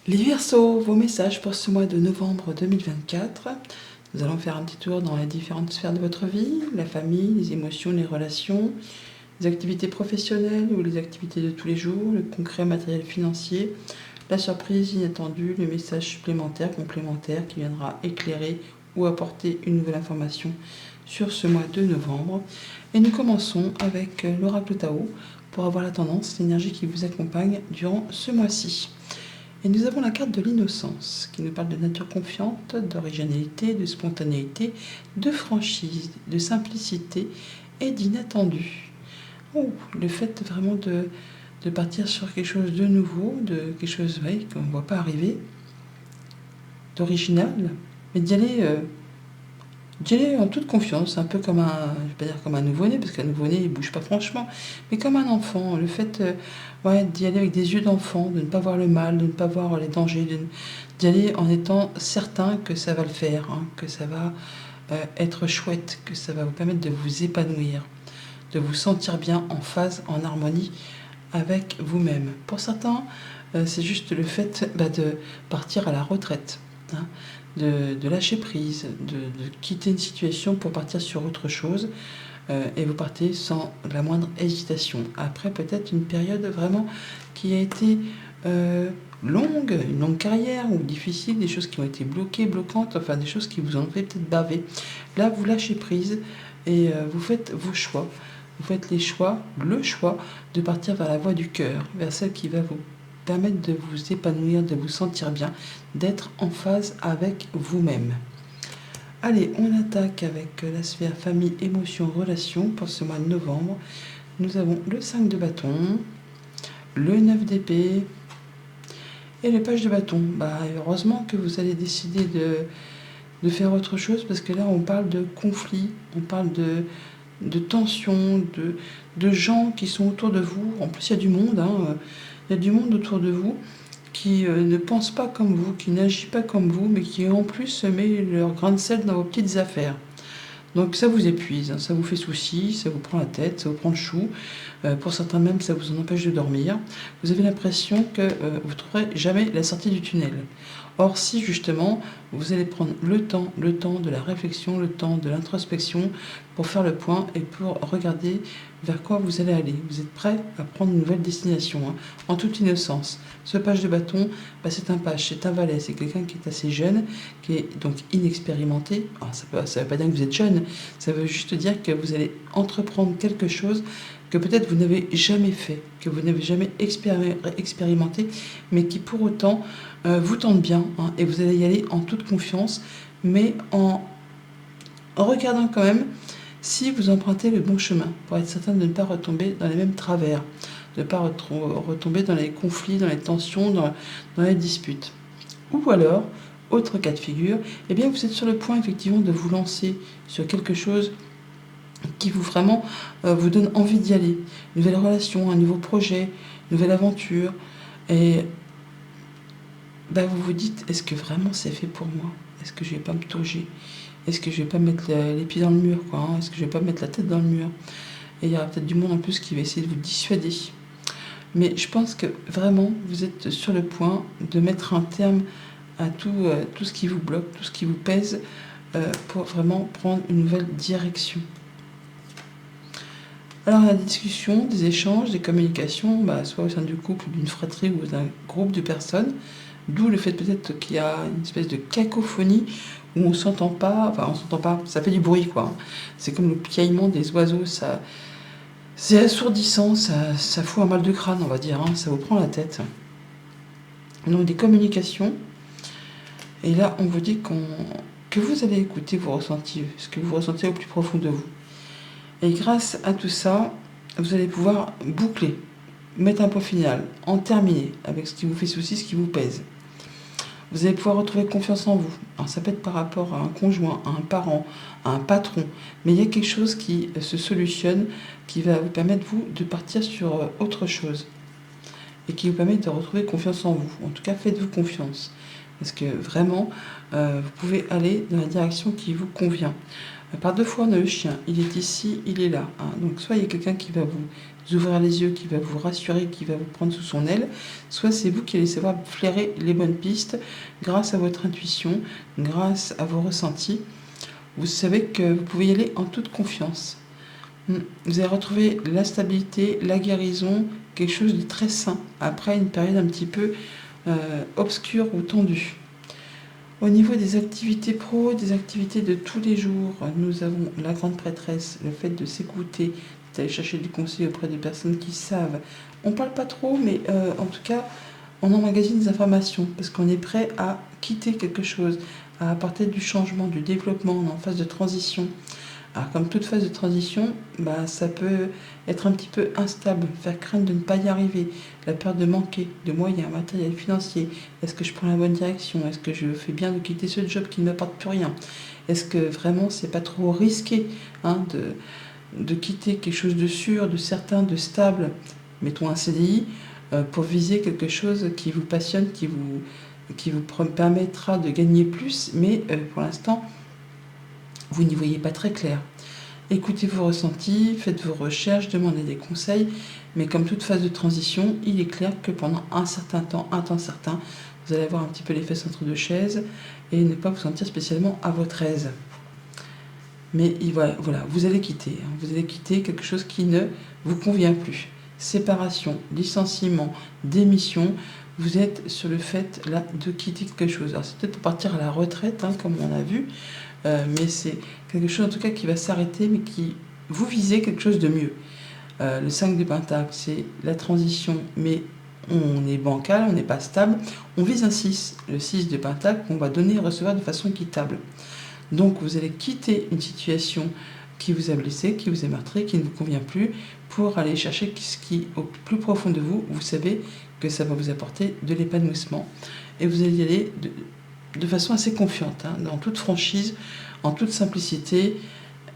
Les Verseaux, vos messages pour ce mois de novembre 2024. Nous allons faire un petit tour dans les différentes sphères de votre vie, la famille, les émotions, les relations, les activités professionnelles ou les activités de tous les jours, le concret matériel financier, la surprise inattendue, le message supplémentaire, complémentaire qui viendra éclairer ou apporter une nouvelle information sur ce mois de novembre. Et nous commençons avec l'oracle Tao pour avoir la tendance, l'énergie qui vous accompagne durant ce mois-ci. Et nous avons la carte de l'innocence, qui nous parle de nature confiante, d'originalité, de spontanéité, de franchise, de simplicité et d'inattendu. Oh, le fait vraiment de partir sur quelque chose de nouveau, de quelque chose qu'on ne voit pas arriver, d'original, mais d'y aller en toute confiance, un peu comme un, je vais pas dire comme un nouveau-né, parce qu'un nouveau-né, il bouge pas franchement, mais comme un enfant. Le fait d'y aller avec des yeux d'enfant, de ne pas voir le mal, de ne pas voir les dangers, d'y aller en étant certain que ça va le faire, que ça va être chouette, que ça va vous permettre de vous épanouir, de vous sentir bien en phase, en harmonie avec vous-même. Pour certains, c'est juste le fait de partir à la retraite. De lâcher prise, de quitter une situation pour partir sur autre chose, et vous partez sans la moindre hésitation. Après peut-être une période vraiment qui a été longue, une longue carrière ou difficile, des choses qui ont été bloquantes, enfin des choses qui vous ont fait peut-être baver. Là vous lâchez prise et vous faites vos choix. Vous faites le choix de partir vers la voie du cœur, vers celle qui va vous permettre de vous épanouir, de vous sentir bien, d'être en phase avec vous-même. Allez, on attaque avec la sphère famille, émotion, relation pour ce mois de novembre. Nous avons le 5 de bâton, le 9 d'épée et le page de bâton. Heureusement que vous allez décider de faire autre chose, parce que là on parle de conflit, on parle de tension, de gens qui sont autour de vous. En plus il y a du monde, il y a du monde autour de vous qui ne pense pas comme vous, qui n'agit pas comme vous, mais qui en plus met leur grain de sel dans vos petites affaires. Donc ça vous épuise, ça vous fait souci, ça vous prend la tête, ça vous prend le chou. Pour certains même, ça vous en empêche de dormir. Vous avez l'impression que vous ne trouverez jamais la sortie du tunnel. Or, si justement, vous allez prendre le temps de la réflexion, le temps de l'introspection pour faire le point et pour regarder vers quoi vous allez aller. Vous êtes prêt à prendre une nouvelle destination, en toute innocence. Ce page de bâton, c'est un page, c'est un valet, c'est quelqu'un qui est assez jeune, qui est donc inexpérimenté. Alors, ça ne veut pas dire que vous êtes jeune, ça veut juste dire que vous allez entreprendre quelque chose que peut-être vous n'avez jamais fait, que vous n'avez jamais expérimenté, mais qui pour autant vous tente bien, et vous allez y aller en toute confiance, mais en regardant quand même si vous empruntez le bon chemin, pour être certain de ne pas retomber dans les mêmes travers, de ne pas retomber dans les conflits, dans les tensions, dans les disputes. Ou alors, autre cas de figure, vous êtes sur le point effectivement de vous lancer sur quelque chose qui vous vraiment vous donne envie d'y aller. Une nouvelle relation, un nouveau projet, une nouvelle aventure. Et vous vous dites, est-ce que vraiment c'est fait pour moi? Est-ce que je vais pas me toucher? Est-ce que je vais pas mettre les pieds dans le mur, Est-ce que je vais pas mettre la tête dans le mur? Et il y aura peut-être du monde en plus qui va essayer de vous dissuader. Mais je pense que vraiment, vous êtes sur le point de mettre un terme à tout ce qui vous bloque, tout ce qui vous pèse, pour vraiment prendre une nouvelle direction. Alors la discussion, des échanges, des communications, soit au sein du couple, d'une fratrie ou d'un groupe de personnes, d'où le fait peut-être qu'il y a une espèce de cacophonie où on s'entend pas, ça fait du bruit, C'est comme le piaillement des oiseaux, c'est assourdissant, ça fout un mal de crâne, on va dire, ça vous prend la tête. Donc des communications, et là on vous dit que vous allez écouter vos ressentis, ce que vous ressentez au plus profond de vous. Et grâce à tout ça, vous allez pouvoir boucler, mettre un point final, en terminer avec ce qui vous fait souci, ce qui vous pèse. Vous allez pouvoir retrouver confiance en vous. Alors ça peut être par rapport à un conjoint, à un parent, à un patron, mais il y a quelque chose qui se solutionne, qui va vous permettre, vous, de partir sur autre chose, et qui vous permet de retrouver confiance en vous. En tout cas, faites-vous confiance, parce que vraiment, vous pouvez aller dans la direction qui vous convient. Par deux fois, on a le chien, il est ici, il est là. Donc soit il y a quelqu'un qui va vous ouvrir les yeux, qui va vous rassurer, qui va vous prendre sous son aile, soit c'est vous qui allez savoir flairer les bonnes pistes grâce à votre intuition, grâce à vos ressentis. Vous savez que vous pouvez y aller en toute confiance. Vous allez retrouver la stabilité, la guérison, quelque chose de très sain, après une période un petit peu obscure ou tendue. Au niveau des activités pro, des activités de tous les jours, nous avons la grande prêtresse, le fait de s'écouter, d'aller chercher du conseil auprès de personnes qui savent. On ne parle pas trop, mais en tout cas, on emmagasine des informations parce qu'on est prêt à quitter quelque chose, à apporter du changement, du développement. On est en phase de transition. Alors, comme toute phase de transition, ça peut être un petit peu instable, faire craindre de ne pas y arriver, la peur de manquer de moyens, matériels, financiers. Est-ce que je prends la bonne direction? Est-ce que je fais bien de quitter ce job qui ne m'apporte plus rien? Est-ce que vraiment c'est pas trop risqué de quitter quelque chose de sûr, de certain, de stable, mettons un CDI, pour viser quelque chose qui vous passionne, qui vous permettra de gagner plus, mais pour l'instant, vous n'y voyez pas très clair. Écoutez vos ressentis, faites vos recherches, demandez des conseils, mais comme toute phase de transition, il est clair que pendant un certain temps, un temps certain, vous allez avoir un petit peu les fesses entre deux chaises et ne pas vous sentir spécialement à votre aise. Mais voilà, vous allez quitter quelque chose qui ne vous convient plus. Séparation, licenciement, démission, vous êtes sur le fait là de quitter quelque chose. Alors c'est peut-être pour partir à la retraite, comme on a vu, mais c'est quelque chose en tout cas qui va s'arrêter, mais qui vous visez quelque chose de mieux. Le 5 de Pentacle, c'est la transition, mais on est bancal, on n'est pas stable. On vise un 6, le 6 de Pentacle, qu'on va donner et recevoir de façon équitable. Donc vous allez quitter une situation qui vous a blessé, qui vous a meurtri, qui ne vous convient plus, pour aller chercher ce qui, au plus profond de vous, vous savez que ça va vous apporter de l'épanouissement. Et vous allez y aller de façon assez confiante, dans toute franchise, en toute simplicité.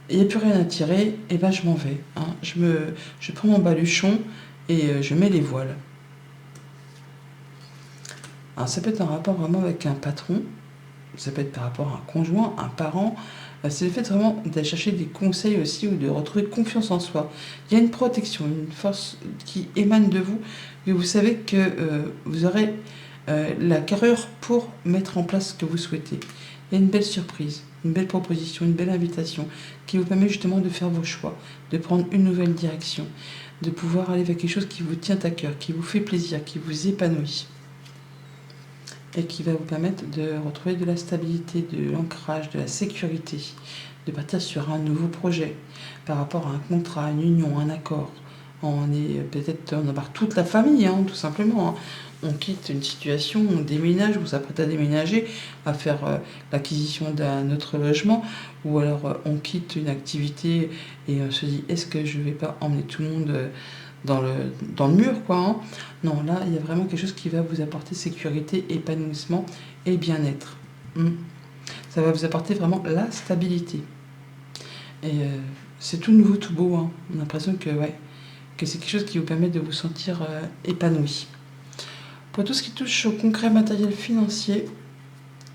Il n'y a plus rien à tirer, et je m'en vais. Je prends mon baluchon et je mets les voiles. Alors ça peut être un rapport vraiment avec un patron, ça peut être par rapport à un conjoint, un parent. C'est le fait vraiment d'aller chercher des conseils aussi ou de retrouver confiance en soi. Il y a une protection, une force qui émane de vous, et vous savez que vous aurez la carrure pour mettre en place ce que vous souhaitez. Il y a une belle surprise, une belle proposition, une belle invitation qui vous permet justement de faire vos choix, de prendre une nouvelle direction, de pouvoir aller vers quelque chose qui vous tient à cœur, qui vous fait plaisir, qui vous épanouit et qui va vous permettre de retrouver de la stabilité, de l'ancrage, de la sécurité, de partir sur un nouveau projet par rapport à un contrat, une union, un accord. On embarque toute la famille, tout simplement. On quitte une situation, on déménage, on s'apprête à déménager, à faire l'acquisition d'un autre logement, ou alors on quitte une activité et on se dit, est-ce que je ne vais pas emmener tout le monde dans le mur, Non, là, il y a vraiment quelque chose qui va vous apporter sécurité, épanouissement et bien-être. Ça va vous apporter vraiment la stabilité. Et c'est tout nouveau, tout beau. On a l'impression que c'est quelque chose qui vous permet de vous sentir épanoui. Pour tout ce qui touche au concret matériel financier,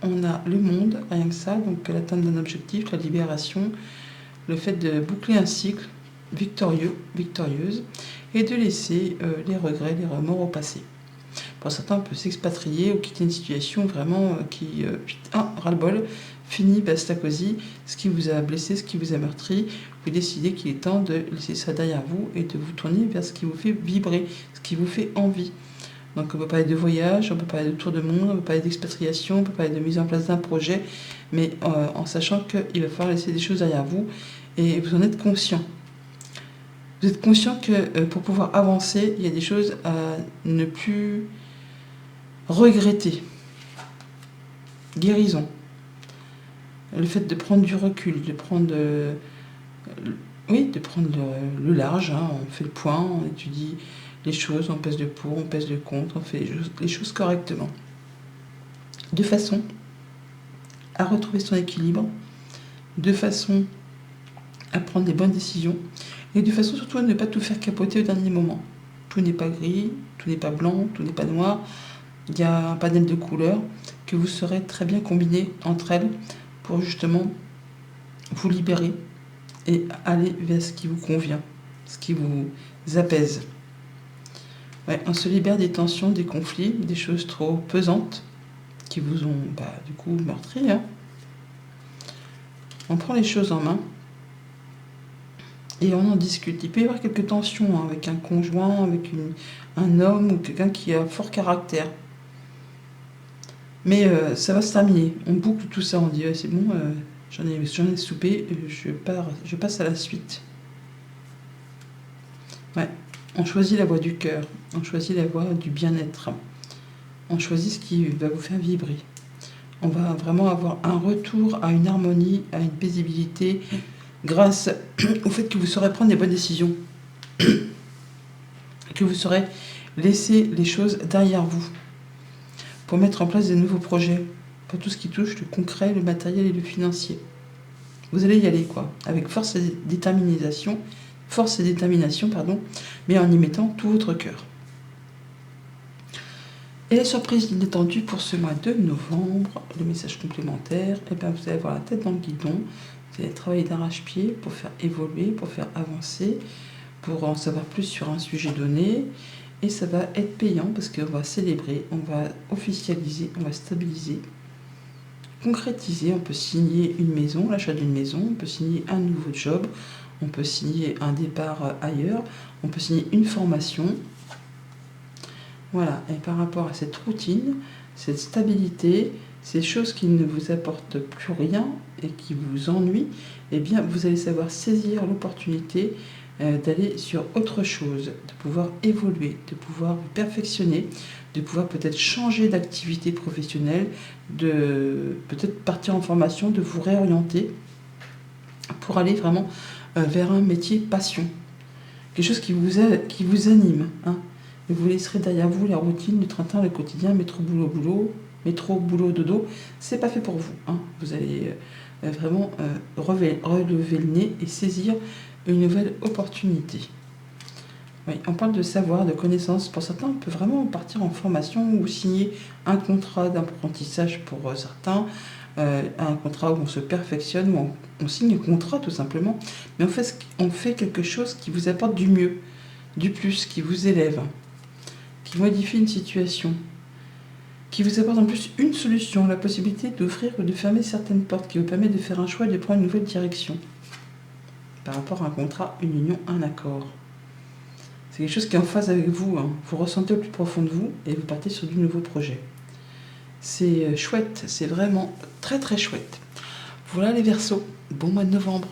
on a le monde, rien que ça, donc l'atteinte d'un objectif, la libération, le fait de boucler un cycle victorieuse, et de laisser les regrets, les remords au passé. Pour certains, on peut s'expatrier ou quitter une situation vraiment qui, ras-le-bol, fini, basta cosy, ce qui vous a blessé, ce qui vous a meurtri, vous décidez qu'il est temps de laisser ça derrière vous et de vous tourner vers ce qui vous fait vibrer, ce qui vous fait envie. Donc on peut parler de voyage, on peut parler de tour de monde, on peut parler d'expatriation, on peut parler de mise en place d'un projet, mais en sachant qu'il va falloir laisser des choses derrière vous et vous en êtes conscient. Vous êtes conscient que pour pouvoir avancer, il y a des choses à ne plus regretter. Guérison. Le fait de prendre du recul, de prendre le large. On fait le point, on étudie les choses, on pèse le pour, on pèse le contre, on fait les choses correctement. De façon à retrouver son équilibre, de façon à prendre des bonnes décisions, et de façon surtout à ne pas tout faire capoter au dernier moment. Tout n'est pas gris, tout n'est pas blanc, tout n'est pas noir. Il y a un panel de couleurs que vous saurez très bien combiner entre elles pour justement vous libérer et aller vers ce qui vous convient. ce qui vous apaise. Ouais, on se libère des tensions, des conflits, des choses trop pesantes qui vous ont du coup meurtri. Hein. On prend les choses en main et on en discute. Il peut y avoir quelques tensions avec un conjoint, avec un homme ou quelqu'un qui a fort caractère. Mais ça va se terminer. On boucle tout ça, on dit c'est bon, j'en ai soupé, je passe à la suite. Ouais. On choisit la voie du cœur, on choisit la voie du bien-être, on choisit ce qui va vous faire vibrer. On va vraiment avoir un retour à une harmonie, à une paisibilité, grâce au fait que vous saurez prendre des bonnes décisions, que vous saurez laisser les choses derrière vous, pour mettre en place des nouveaux projets, pour tout ce qui touche le concret, le matériel et le financier. Vous allez y aller, quoi, avec force et détermination, mais en y mettant tout votre cœur. Et la surprise inattendue pour ce mois de novembre, le message complémentaire, vous allez avoir la tête dans le guidon, vous allez travailler d'arrache-pied pour faire évoluer, pour faire avancer, pour en savoir plus sur un sujet donné, et ça va être payant parce qu'on va célébrer, on va officialiser, on va stabiliser, concrétiser, on peut signer une maison, l'achat d'une maison, on peut signer un nouveau job, on peut signer un départ ailleurs, on peut signer une formation. Voilà, et par rapport à cette routine, cette stabilité, ces choses qui ne vous apportent plus rien et qui vous ennuient, eh bien vous allez savoir saisir l'opportunité d'aller sur autre chose, de pouvoir évoluer, de pouvoir vous perfectionner, de pouvoir peut-être changer d'activité professionnelle, de peut-être partir en formation, de vous réorienter pour aller vraiment vers un métier passion, quelque chose qui vous anime. Hein. Et vous laisserez derrière vous la routine, le train-train, le quotidien, métro, boulot, dodo. C'est pas fait pour vous. Hein. Vous allez vraiment relever le nez et saisir une nouvelle opportunité. Oui, on parle de savoir, de connaissances. Pour certains, on peut vraiment partir en formation ou signer un contrat d'apprentissage pour certains, un contrat où on se perfectionne, où on signe un contrat tout simplement. Mais on fait quelque chose qui vous apporte du mieux, du plus, qui vous élève, qui modifie une situation, qui vous apporte en plus une solution, la possibilité d'ouvrir ou de fermer certaines portes, qui vous permet de faire un choix et de prendre une nouvelle direction par rapport à un contrat, une union, un accord. C'est quelque chose qui est en phase avec vous, hein. Vous ressentez au plus profond de vous et vous partez sur du nouveau projet. C'est chouette, c'est vraiment très très chouette. Voilà les Verseaux, bon mois de novembre.